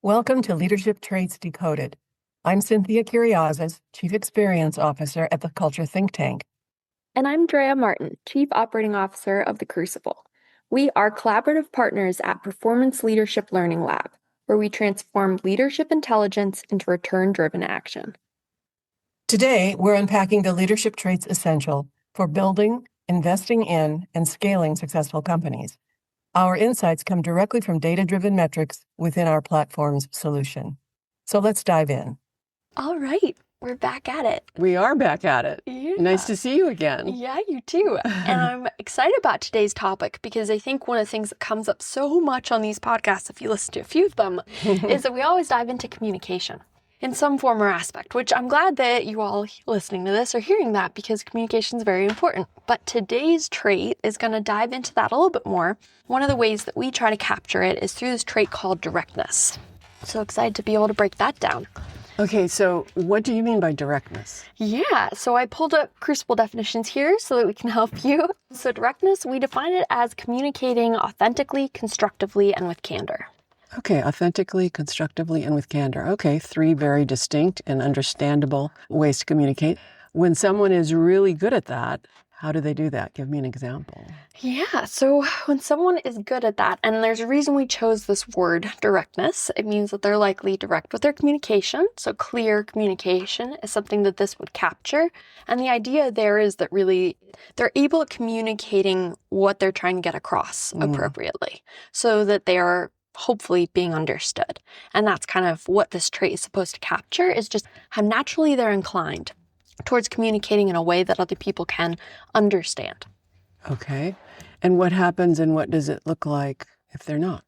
Welcome to Leadership Traits Decoded. I'm Cynthia Kyriazis, Chief Experience Officer at the Culture Think Tank. And I'm Drea Martin, Chief Operating Officer of the Crucible. We are collaborative partners at Performance Leadership Learning Lab, where we transform leadership intelligence into return-driven action. Today, we're unpacking the leadership traits essential for building, investing in, and scaling successful companies. Our insights come directly from data-driven metrics within our platform's solution. So let's dive in. All right, we're back at it. We are back at it. Yeah. Nice to see you again. Yeah, you too. And I'm excited about today's topic because I think one of the things that comes up so much on these podcasts, if you listen to a few of them, is that we always dive into communication in some form or aspect, which I'm glad that you all listening to this are hearing that because communication is very important. But today's trait is going to dive into that a little bit more. One of the ways that we try to capture it is through this trait called directness. So excited to be able to break that down. Okay, so what do you mean by directness? Yeah, so I pulled up Crucible definitions here so that we can help you. So directness, we define it as communicating authentically, constructively, and with candor. Okay, authentically, constructively, and with candor. Okay, three very distinct and understandable ways to communicate. When someone is really good at that, how do they do that? Give me an example. Yeah, so when someone is good at that, and there's a reason we chose this word, directness, it means that they're likely direct with their communication. So clear communication is something that this would capture. And the idea there is that really they're able at communicating what they're trying to get across appropriately so that they are hopefully being understood. And that's kind of what this trait is supposed to capture, is just how naturally they're inclined towards communicating in a way that other people can understand. Okay, and what happens and what does it look like if they're not?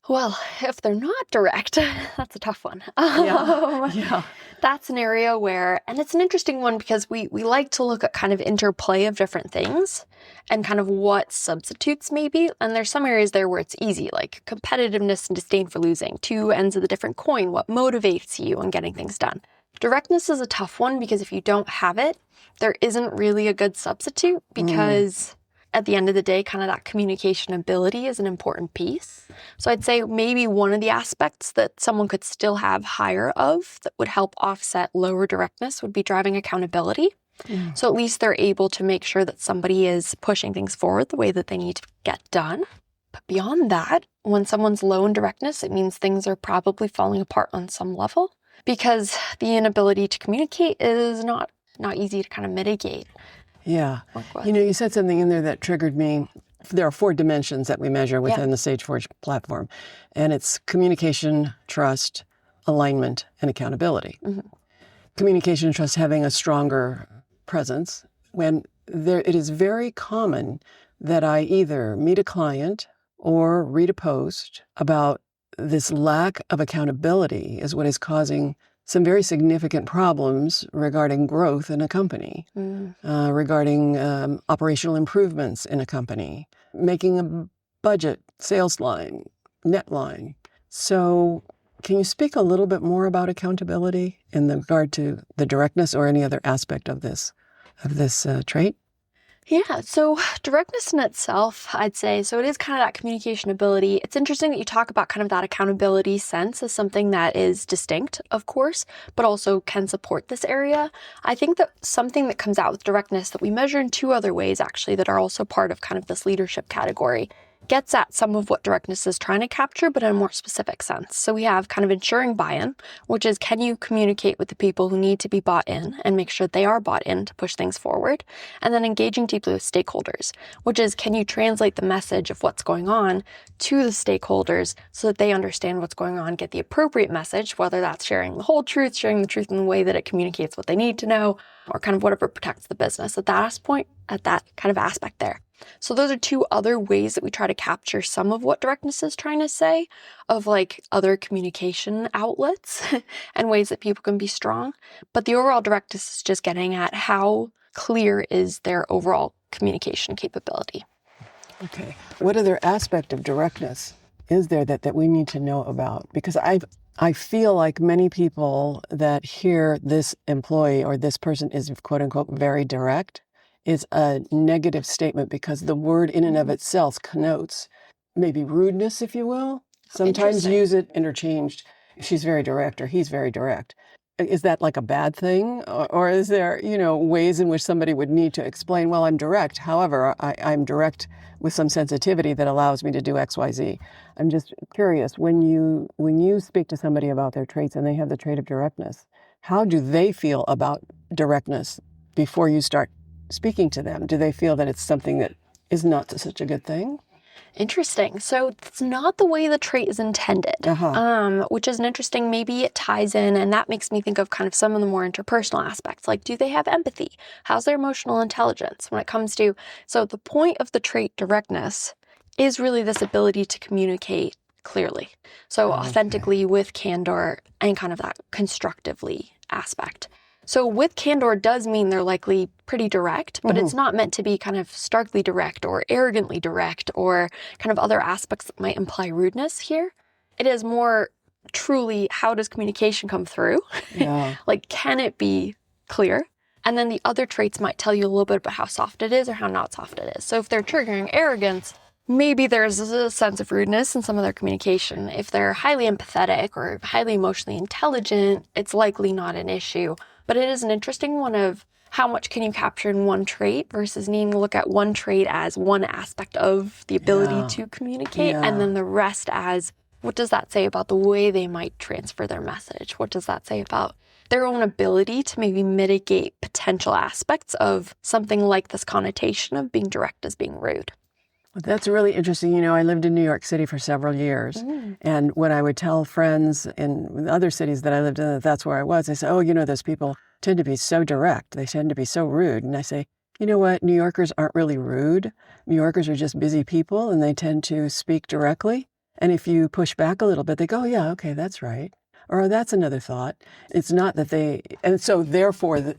Well, if they're not direct, that's a tough one. Yeah. That's an area where, and it's an interesting one because we like to look at kind of interplay of different things and kind of what substitutes maybe. And there's some areas there where it's easy, like competitiveness and disdain for losing, two ends of the different coin, what motivates you on getting things done. Directness is a tough one because if you don't have it, there isn't really a good substitute because at the end of the day, kind of that communication ability is an important piece. So I'd say maybe one of the aspects that someone could still have higher of that would help offset lower directness would be driving accountability. So at least they're able to make sure that somebody is pushing things forward the way that they need to get done. But beyond that, when someone's low in directness, it means things are probably falling apart on some level because the inability to communicate is not easy to kind of mitigate. Yeah. You know, you said something in there that triggered me. There are 4 dimensions that we measure within the SageForge platform, and it's communication, trust, alignment, and accountability. Communication and trust having a stronger presence when it is very common that I either meet a client or read a post about this lack of accountability is what is causing some very significant problems regarding growth in a company, regarding operational improvements in a company, making a budget, sales line, net line. So can you speak a little bit more about accountability in regard to the directness or any other aspect of this trait? Yeah, so directness in itself, I'd say, so it is kind of that communication ability. It's interesting that you talk about kind of that accountability sense as something that is distinct, of course, but also can support this area. I think that something that comes out with directness that we measure in 2 other ways, actually, that are also part of kind of this leadership category, gets at some of what directness is trying to capture, but in a more specific sense. So we have kind of ensuring buy-in, which is can you communicate with the people who need to be bought in and make sure they are bought in to push things forward? And then engaging deeply with stakeholders, which is can you translate the message of what's going on to the stakeholders so that they understand what's going on, get the appropriate message, whether that's sharing the whole truth, sharing the truth in the way that it communicates what they need to know, or kind of whatever protects the business at that kind of aspect there. So those are 2 other ways that we try to capture some of what directness is trying to say of like other communication outlets and ways that people can be strong. But the overall directness is just getting at how clear is their overall communication capability. Okay. What other aspect of directness is there that we need to know about? Because I feel like many people that hear this employee or this person is quote unquote very direct is a negative statement because the word in and of itself connotes maybe rudeness, if you will. Sometimes use it interchanged she's very direct or he's very direct. Is that like a bad thing? Or is there, ways in which somebody would need to explain, well, I'm direct. However, I'm direct with some sensitivity that allows me to do X, Y, Z. I'm just curious, when you speak to somebody about their traits and they have the trait of directness, how do they feel about directness before you start speaking to them? Do they feel that it's something that is not such a good thing? Interesting. So it's not the way the trait is intended, which is an interesting, maybe it ties in, and that makes me think of kind of some of the more interpersonal aspects. Like, do they have empathy? How's their emotional intelligence when it comes to, so the point of the trait directness is really this ability to communicate clearly. So authentically, with candor, and kind of that constructively aspect. So with candor does mean they're likely pretty direct, but it's not meant to be kind of starkly direct or arrogantly direct or kind of other aspects that might imply rudeness here. It is more truly, how does communication come through? Yeah. Like, can it be clear? And then the other traits might tell you a little bit about how soft it is or how not soft it is. So if they're triggering arrogance, maybe there's a sense of rudeness in some of their communication. If they're highly empathetic or highly emotionally intelligent, it's likely not an issue. But it is an interesting one of how much can you capture in one trait versus needing to look at one trait as one aspect of the ability to communicate, and then the rest as, what does that say about the way they might transfer their message? What does that say about their own ability to maybe mitigate potential aspects of something like this connotation of being direct as being rude? That's really interesting. I lived in New York City for several years. And when I would tell friends in other cities that I lived in that that's where I was, they say, oh, those people tend to be so direct. They tend to be so rude. And I say, you know what? New Yorkers aren't really rude. New Yorkers are just busy people and they tend to speak directly. And if you push back a little bit, they go, oh, yeah, okay, that's right. Or that's another thought. It's not that they, and so therefore,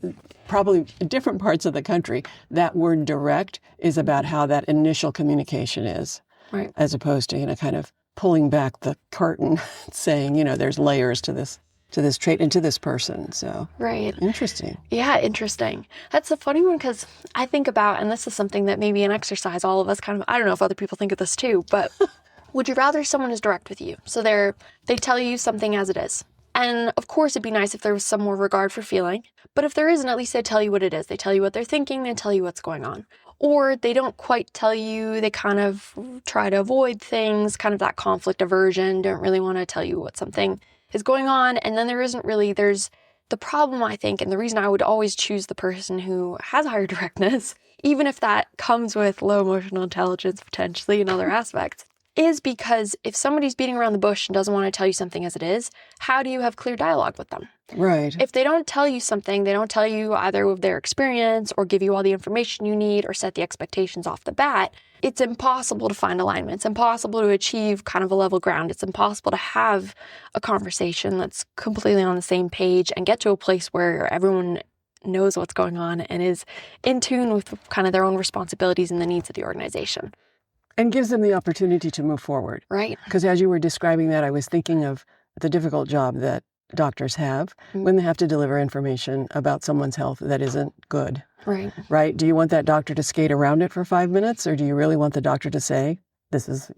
probably in different parts of the country, that word direct is about how that initial communication is, right? As opposed to, kind of pulling back the curtain, saying, there's layers to this trait and to this person. So, right. Interesting. Yeah, interesting. That's a funny one because I think about, and this is something that maybe an exercise all of us kind of, I don't know if other people think of this too, but would you rather someone is direct with you? So they tell you something as it is. And of course, it'd be nice if there was some more regard for feeling. But if there isn't, at least they tell you what it is. They tell you what they're thinking. They tell you what's going on. Or they don't quite tell you. They kind of try to avoid things, kind of that conflict aversion, don't really want to tell you what something is going on. And then there's the problem, I think, and the reason I would always choose the person who has higher directness, even if that comes with low emotional intelligence potentially in other aspects, is because if somebody's beating around the bush and doesn't want to tell you something as it is, how do you have clear dialogue with them? Right. If they don't tell you something, they don't tell you either of their experience or give you all the information you need or set the expectations off the bat, it's impossible to find alignment. It's impossible to achieve kind of a level ground. It's impossible to have a conversation that's completely on the same page and get to a place where everyone knows what's going on and is in tune with kind of their own responsibilities and the needs of the organization. And gives them the opportunity to move forward. Right. Because as you were describing that, I was thinking of the difficult job that doctors have when they have to deliver information about someone's health that isn't good. Right. Right? Do you want that doctor to skate around it for 5 minutes, or do you really want the doctor to say, this is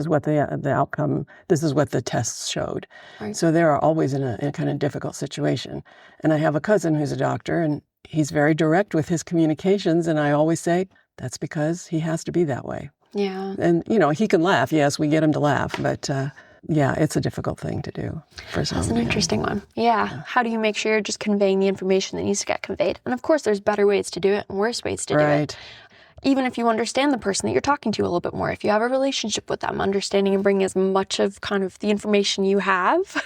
what the outcome, this is what the tests showed. Right. So they're always in a kind of difficult situation. And I have a cousin who's a doctor, and he's very direct with his communications, and I always say, that's because he has to be that way. Yeah. And, he can laugh. Yes, we get him to laugh. But, it's a difficult thing to do for some. That's an interesting one. Yeah. How do you make sure you're just conveying the information that needs to get conveyed? And, of course, there's better ways to do it and worse ways to do it. Even if you understand the person that you're talking to a little bit more, if you have a relationship with them, understanding and bringing as much of kind of the information you have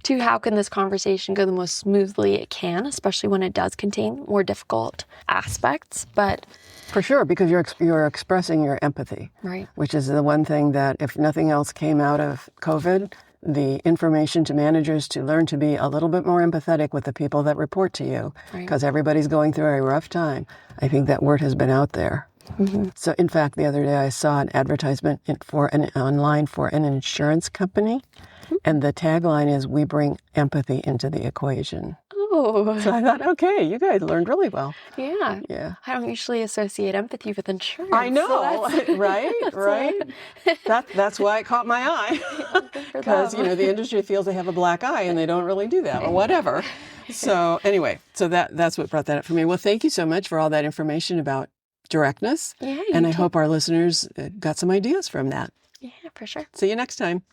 to how can this conversation go the most smoothly it can, especially when it does contain more difficult aspects. But for sure, because you're expressing your empathy, right, which is the one thing that, if nothing else came out of COVID, the information to managers to learn to be a little bit more empathetic with the people that report to you, because everybody's going through a rough time. I think that word has been out there. Mm-hmm. So, in fact, the other day I saw an advertisement online for an insurance company, and the tagline is, "We bring empathy into the equation." Oh. So I thought, okay, you guys learned really well. Yeah. Yeah. I don't usually associate empathy with insurance. I know, so right? That's why it caught my eye. Because, the industry feels they have a black eye and they don't really do that or whatever. So anyway, that's what brought that up for me. Well, thank you so much for all that information about directness. Yeah, and I hope our listeners got some ideas from that. Yeah, for sure. See you next time.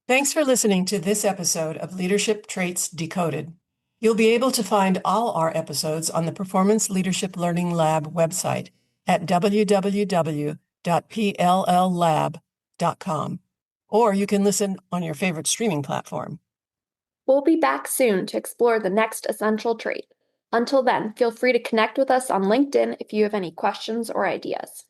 Thanks for listening to this episode of Leadership Traits Decoded. You'll be able to find all our episodes on the Performance Leadership Learning Lab website at www.pllab.com, or you can listen on your favorite streaming platform. We'll be back soon to explore the next essential trait. Until then, feel free to connect with us on LinkedIn if you have any questions or ideas.